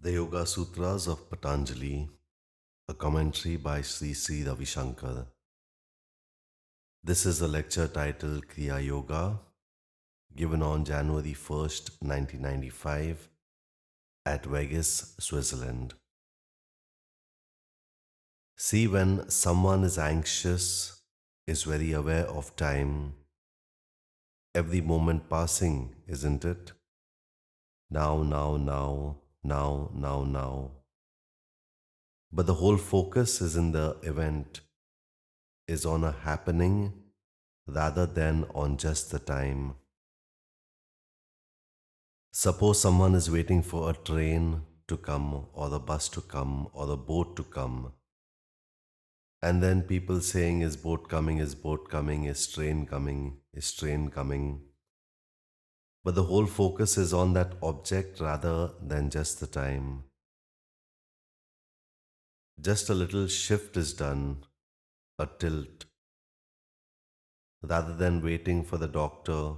The Yoga Sutras of Patanjali, a commentary by Sri Sri Ravi Shankar. This is a lecture titled Kriya Yoga, given on January 1st, 1995, at Weggis, Switzerland. See, when someone is anxious, is very aware of time, every moment passing, isn't it? Now, now, now, now, now, now. But the whole focus is in the event, is on a happening rather than on just the time. Suppose someone is waiting for a train to come, or a bus to come, or a boat to come, and then people saying, is boat coming, is boat coming, is train coming, is train coming. But the whole focus is on that object rather than just the time. Just a little shift is done, a tilt, rather than waiting for the doctor,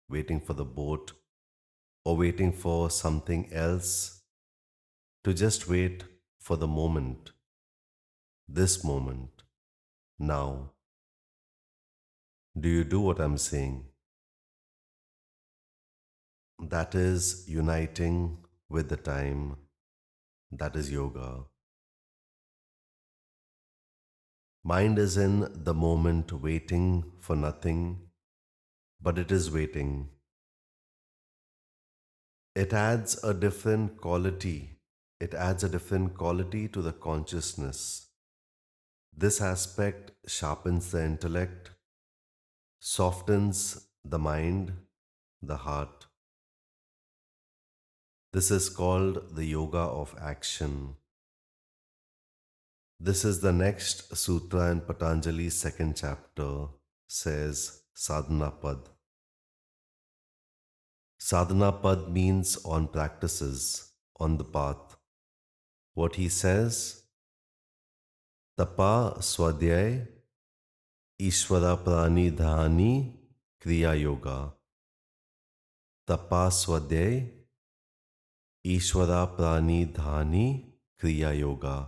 waiting for the boat, or waiting for something else, to just wait for the moment, this moment, now. Do you do what I'm saying? That is uniting with the time. That is yoga. Mind is in the moment waiting for nothing, but it is waiting. It adds a different quality. It adds a different quality to the consciousness. This aspect sharpens the intellect, softens the mind, the heart. This is called the yoga of action. This is the next sutra in Patanjali's second chapter, says sadhana pad. Sadhana pad means on practices, on the path. What he says, tapa swadhyay ishvara prani dhani kriya yoga. Tapa swadhyay ishvara prani dhani kriya yoga.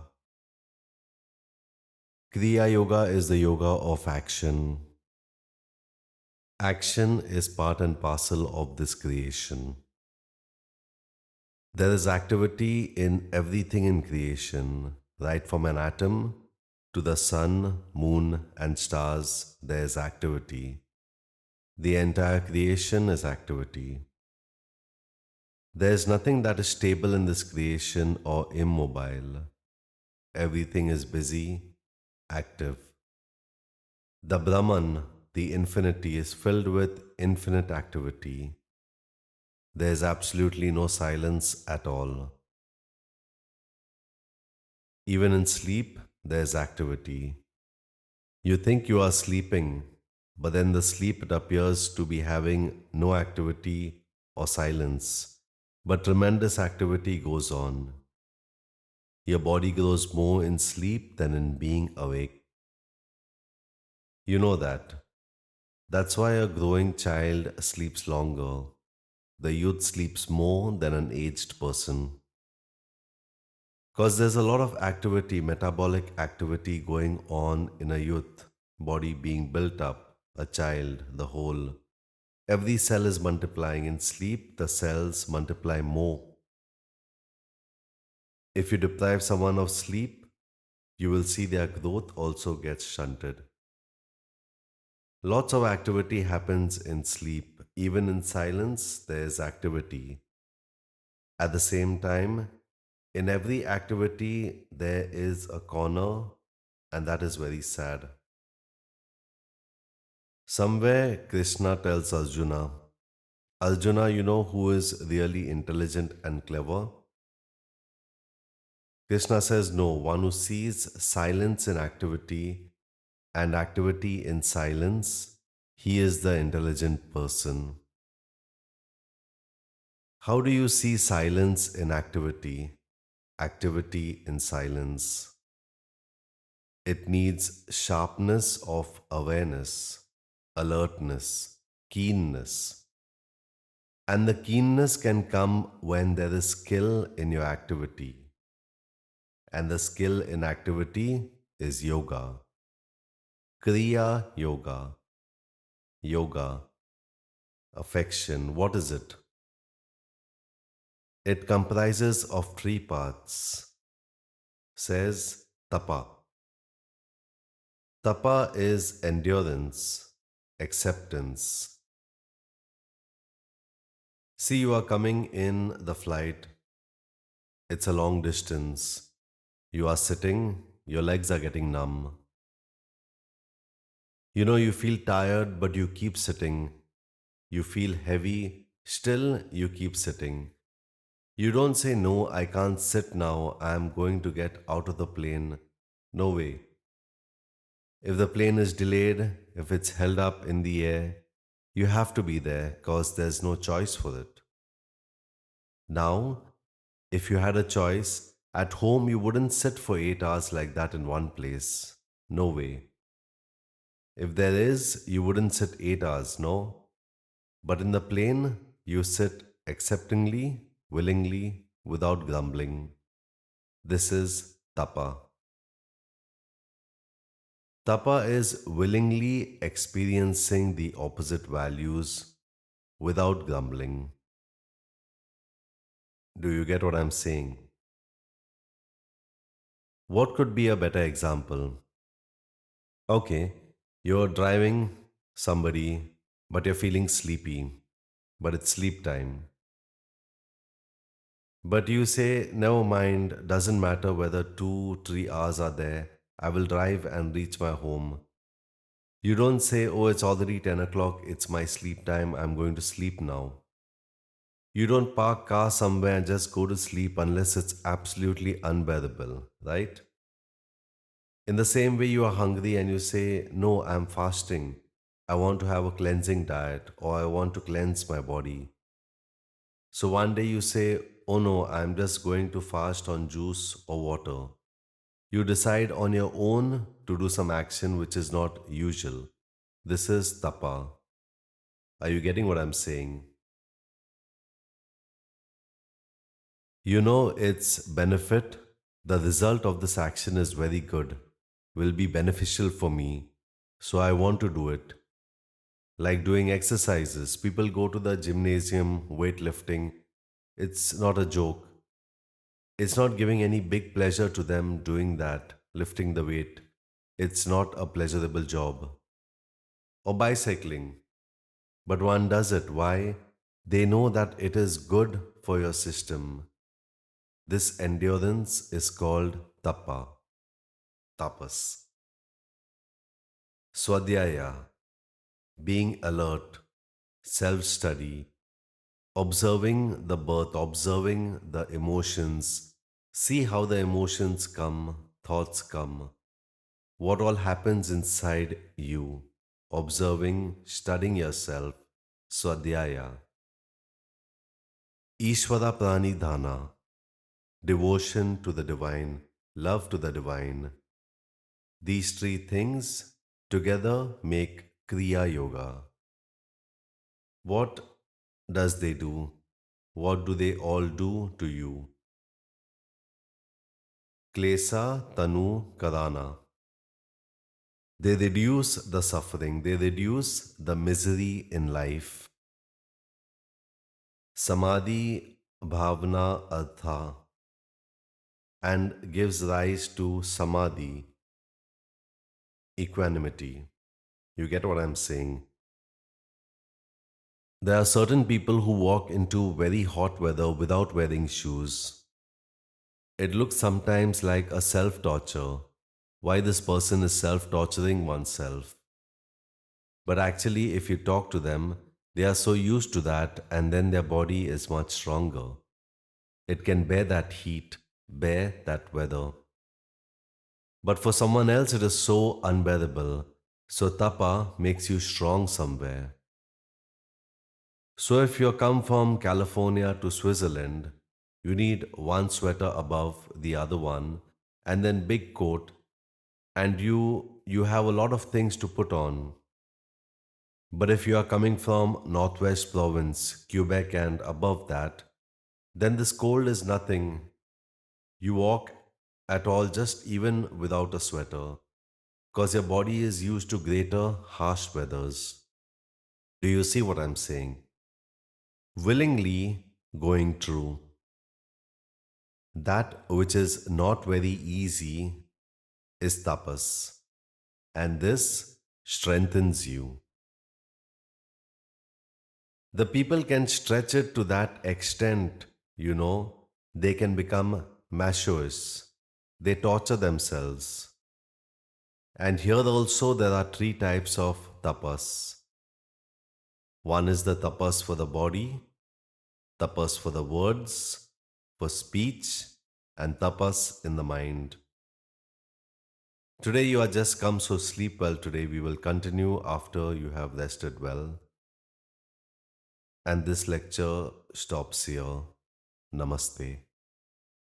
Kriya Yoga is the yoga of action. Action is part and parcel of this creation. There is activity in everything in creation, right from an atom to the sun, moon, and stars, there is activity. The entire creation is activity. There is nothing that is stable in this creation or immobile. Everything is busy, active. The Brahman, the infinity, is filled with infinite activity. There is absolutely no silence at all. Even in sleep, there is activity. You think you are sleeping, but then the sleep it appears to be having no activity or silence. But tremendous activity goes on. Your body grows more in sleep than in being awake. You know that. That's why a growing child sleeps longer. The youth sleeps more than an aged person. Because there's a lot of activity, metabolic activity going on in a youth, body being built up, a child, the whole. Every cell is multiplying. In sleep, the cells multiply more. If you deprive someone of sleep, you will see their growth also gets shunted. Lots of activity happens in sleep. Even in silence, there is activity. At the same time, in every activity, there is a corner, and that is very sad. Somewhere, Krishna tells Arjuna, Arjuna, you know who is really intelligent and clever? Krishna says, no, one who sees silence in activity and activity in silence, he is the intelligent person. How do you see silence in activity, activity in silence? It needs sharpness of awareness, alertness, keenness. And the keenness can come when there is skill in your activity. And the skill in activity is yoga. Kriya Yoga. Yoga. Affection. What is it? It comprises of three parts. Says tapa. Tapa is endurance, acceptance. See, you are coming in the flight. It's a long distance. You are sitting, your legs are getting numb. You know, you feel tired, but you keep sitting. You feel heavy, still you keep sitting. You don't say, no, I can't sit now, I am going to get out of the plane. No way. If the plane is delayed, if it's held up in the air, you have to be there because there's no choice for it. Now, if you had a choice, at home you wouldn't sit for 8 hours like that in one place. No way. If there is, you wouldn't sit 8 hours, no. But in the plane, you sit acceptingly, willingly, without grumbling. This is tapa. Tapa is willingly experiencing the opposite values without grumbling. Do you get what I'm saying? What could be a better example? Okay, you're driving somebody, but you're feeling sleepy, but it's sleep time. But you say, never mind, doesn't matter whether 2, 3 hours are there, I will drive and reach my home. You don't say, oh, it's already 10 o'clock, it's my sleep time, I'm going to sleep now. You don't park car somewhere and just go to sleep unless it's absolutely unbearable, right? In the same way, you are hungry and you say, no, I'm fasting. I want to have a cleansing diet or I want to cleanse my body. So one day you say, oh no, I'm just going to fast on juice or water. You decide on your own to do some action which is not usual. This is tapa. Are you getting what I'm saying? You know its benefit. The result of this action is very good, will be beneficial for me. So I want to do it. Like doing exercises, people go to the gymnasium, weightlifting. It's not a joke. It's not giving any big pleasure to them doing that, lifting the weight. It's not a pleasurable job. Or bicycling. But one does it. Why? They know that it is good for your system. This endurance is called tapa, tapas. Swadhyaya, being alert, self study, observing the birth, observing the emotions. See how the emotions come, thoughts come, what all happens inside you. Observing, studying yourself, Swadhyaya. Ishvara Pranidhana, devotion to the divine, love to the divine. These three things together make Kriya Yoga. What does they do? What do they all do to you? Klesa Tanu Karana. They reduce the suffering, they reduce the misery in life. Samadhi Bhavna Artha, and gives rise to Samadhi, equanimity. You get what I'm saying? There are certain people who walk into very hot weather without wearing shoes. It looks sometimes like a self torture. Why this person is self torturing oneself? But actually, if you talk to them, they are so used to that, and then their body is much stronger. It can bear that heat, bear that weather. But for someone else, it is so unbearable. So, tapa makes you strong somewhere. So, if you come from California to Switzerland, you need one sweater above the other one, and then big coat, and you have a lot of things to put on. But if you are coming from Northwest Province, Quebec, and above that, then this cold is nothing. You walk at all just even without a sweater, because your body is used to greater harsh weathers. Do you see what I'm saying? Willingly going through that which is not very easy is tapas, and this strengthens you. The people can stretch it to that extent, they can become masochists. They torture themselves. And here also there are three types of tapas. One is the tapas for the body, tapas for the words, for speech, and tapas in the mind. Today you are just come, so sleep well. Today we will continue after you have rested well. And this lecture stops here. Namaste.